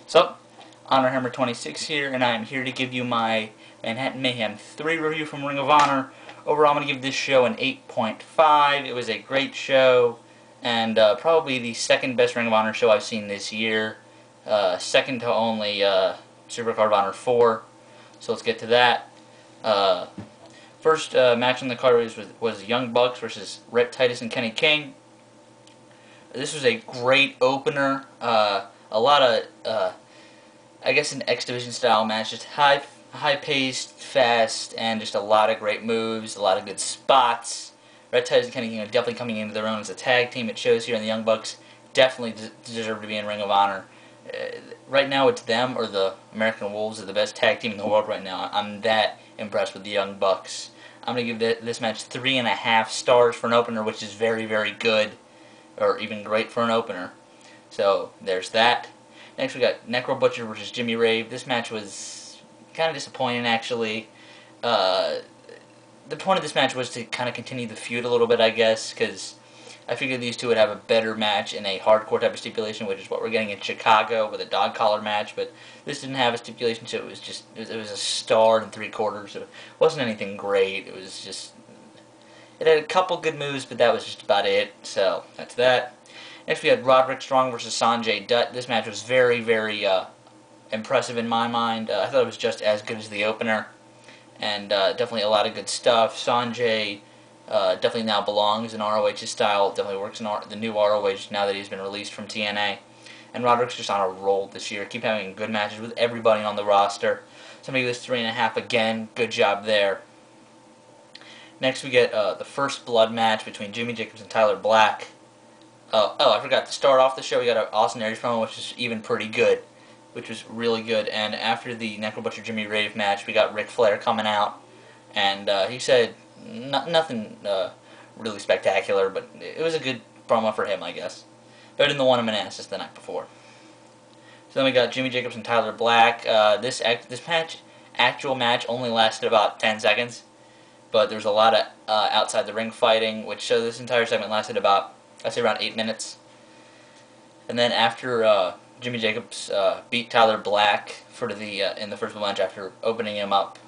So, Honor Hammer 26 here, and I am here to give you my Manhattan Mayhem 3 review from Ring of Honor. Overall, I'm going to give this show an 8.5. It was a great show, and probably the second best Ring of Honor show I've seen this year. Second to only Supercard of Honor 4. So let's get to that. First match on the card was Young Bucks versus Rhett, Titus, and Kenny King. This was a great opener. A lot of, I guess, an X Division style match. Just high-paced, fast, and just a lot of great moves, a lot of good spots. Rhett, Titus, and Kenny King are definitely coming into their own as a tag team. It shows here, and the Young Bucks definitely deserve to be in Ring of Honor. Right now, it's them or the American Wolves are the best tag team in the world right now. I'm that impressed with the Young Bucks. I'm going to give this match 3.5 stars for an opener, which is very, very good, or even great for an opener. So, there's that. Next, we got Necro Butcher versus Jimmy Rave. This match was kind of disappointing, actually. The point of this match was to kind of continue the feud a little bit, I guess, because I figured these two would have a better match in a hardcore type of stipulation, which is what we're getting in Chicago with a dog collar match. But this didn't have a stipulation, so it was a star and 3/4. So it wasn't anything great. It was just, it had a couple good moves, but that was just about it. So that's that. Next, we had Roderick Strong versus Sonjay Dutt. This match was very, very impressive in my mind. I thought it was just as good as the opener, and definitely a lot of good stuff. Sonjay definitely now belongs in ROH's style. Definitely works in the new ROH now that he's been released from TNA. And Roderick's just on a roll this year. Keep having good matches with everybody on the roster. So I'm going to give this 3.5 again. Good job there. Next, we get the first blood match between Jimmy Jacobs and Tyler Black. I forgot to start off the show. We got an Austin Aries promo, which is even pretty good, which was really good. And after the Necro Butcher Jimmy Rave match, we got Ric Flair coming out, and he said nothing really spectacular, but it was a good promo for him, I guess. Better than the one in Manassas the night before. So then we got Jimmy Jacobs and Tyler Black. This actual match only lasted about 10 seconds, but there was a lot of outside the ring fighting, which so this entire segment lasted about, I'd say, around 8 minutes. And then after Jimmy Jacobs beat Tyler Black for in the first match after opening him up,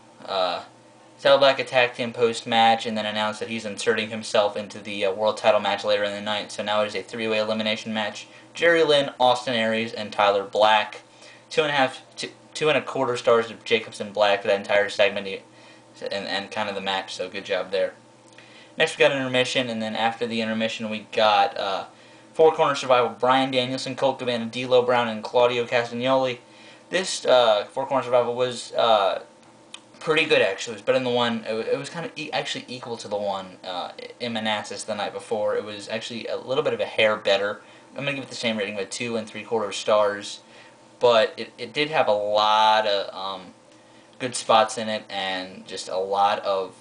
Tyler Black attacked him post-match and then announced that he's inserting himself into the world title match later in the night. So now it is a 3-way elimination match. Jerry Lynn, Austin Aries, and Tyler Black. 2.25 stars to Jacobs and Black for that entire segment and kind of the match, so good job there. Next, we got an intermission, and then after the intermission, we got four-corner survival: Bryan, Danielson, Colt, Cabana, D'Lo Brown, and Claudio Castagnoli. This four-corner survival was pretty good, actually. It was better than the one. It was kind of actually equal to the one in Manassas the night before. It was actually a little bit of a hair better. I'm going to give it the same rating of 2.75 stars, but it did have a lot of good spots in it, and just a lot of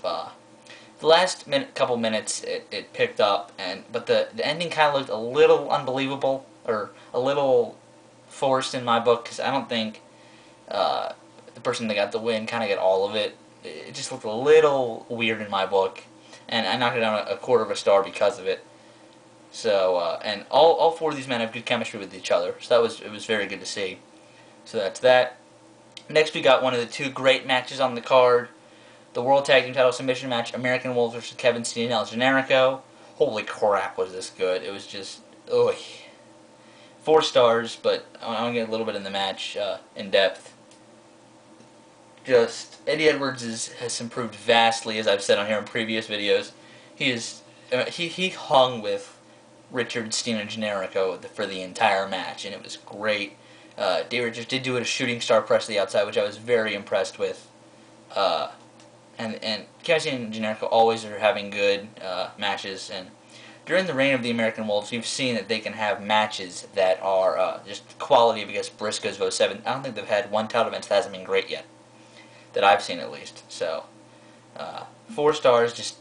the last couple minutes it picked up, but the ending kind of looked a little unbelievable, or a little forced in my book, because I don't think the person that got the win kind of got all of it. It just looked a little weird in my book, and I knocked it down 1/4 star because of it. So and all four of these men have good chemistry with each other, so it was very good to see. So that's that. Next, we got one of the two great matches on the card. The World Tag Team Title Submission match, American Wolves versus Kevin Steen and El Generico. Holy crap, was this good. It was just, ugh. 4 stars, but I'm going to get a little bit in the match in depth. Just, Eddie Edwards has improved vastly, as I've said on here in previous videos. He hung with Richard, Steen, and Generico for the entire match, and it was great. Dave Richards did do a shooting star press to the outside, which I was very impressed with. And Kevin Steen and Generico always are having good matches, and during the reign of the American Wolves, we've seen that they can have matches that are just quality of, I guess, Briscoe's of 07. I don't think they've had one title match that hasn't been great yet, that I've seen at least. So 4 stars. Just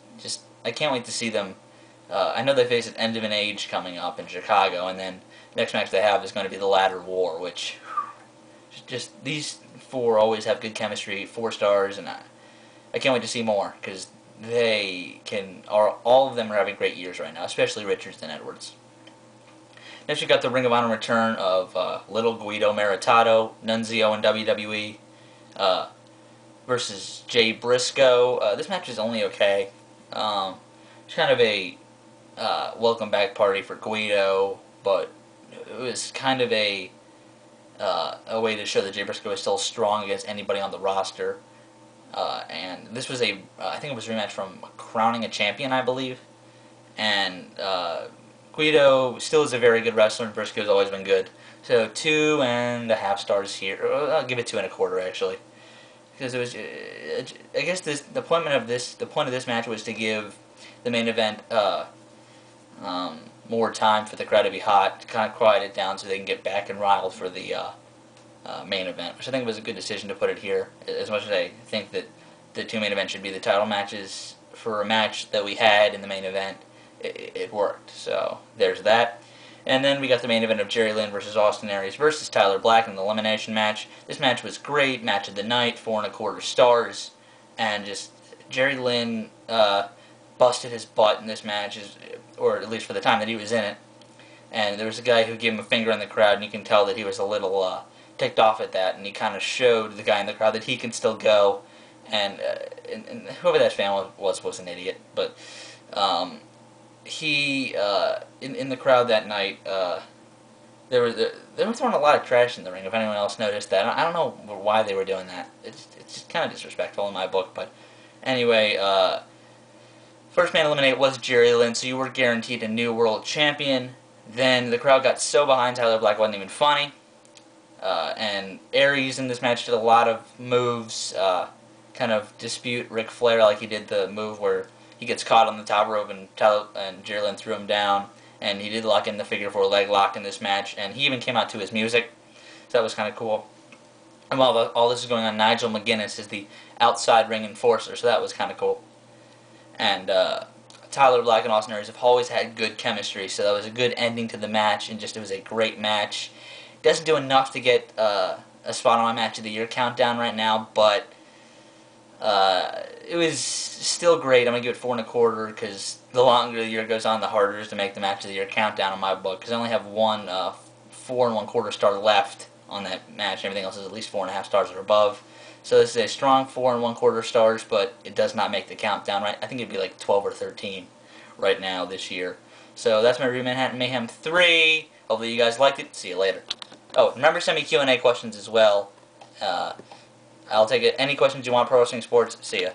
I can't wait to see them. I know they face an End of an Age coming up in Chicago, and then the next match they have is going to be the Ladder War, which just these 4 always have good chemistry. 4 stars, and I can't wait to see more, because all of them are having great years right now, especially Richards and Edwards. Next we got the Ring of Honor return of Little Guido Maritato, Nunzio in WWE, versus Jay Briscoe. This match is only okay. It's kind of a welcome back party for Guido, but it was kind of a way to show that Jay Briscoe is still strong against anybody on the roster. And this was I think it was a rematch from Crowning a Champion, I believe. And Guido still is a very good wrestler, and Briscoe's always been good. So 2.5 stars here. I'll give it 2 1/4 actually, because it was. I guess the point of this match was to give the main event more time for the crowd to be hot, to kind of quiet it down so they can get back and riled for the main event, which I think was a good decision to put it here. As much as I think that the 2 main events should be the title matches, for a match that we had in the main event, it worked. So there's that. And then we got the main event of Jerry Lynn versus Austin Aries versus Tyler Black in the elimination match. This match was great, match of the night, 4 1/4 stars, and just Jerry Lynn busted his butt in this match, or at least for the time that he was in it. And there was a guy who gave him a finger in the crowd, and you can tell that he was a little ticked off at that, and he kind of showed the guy in the crowd that he can still go. And whoever that fan was an idiot, but he in the crowd that night, they were throwing a lot of trash in the ring. If anyone else noticed that, I don't know why they were doing that. It's just kind of disrespectful in my book. But anyway, first man eliminated was Jerry Lynn, so you were guaranteed a new world champion. Then the crowd got so behind Tyler Black, it wasn't even funny. And Aries in this match did a lot of moves, kind of dispute Ric Flair, like he did the move where he gets caught on the top rope and Jerry Lynn threw him down, and he did lock in the figure 4 leg lock in this match, and he even came out to his music, so that was kind of cool. And while all this is going on, Nigel McGuinness is the outside ring enforcer, so that was kind of cool. And Tyler Black and Austin Aries have always had good chemistry, so that was a good ending to the match, and just it was a great match. It doesn't do enough to get a spot on my match of the year countdown right now, but it was still great. I'm going to give it 4 1/4, because the longer the year goes on, the harder it is to make the match of the year countdown in my book, because I only have one 4 1/4 star left on that match. Everything else is at least 4.5 stars or above. So this is a strong 4 1/4 stars, but it does not make the countdown. Right? I think it'd be like 12 or 13 right now this year. So that's my review of Manhattan Mayhem 3. Hopefully you guys liked it. See you later. Oh, remember to send me Q&A questions as well. I'll take it. Any questions you want, pro wrestling, sports. See ya.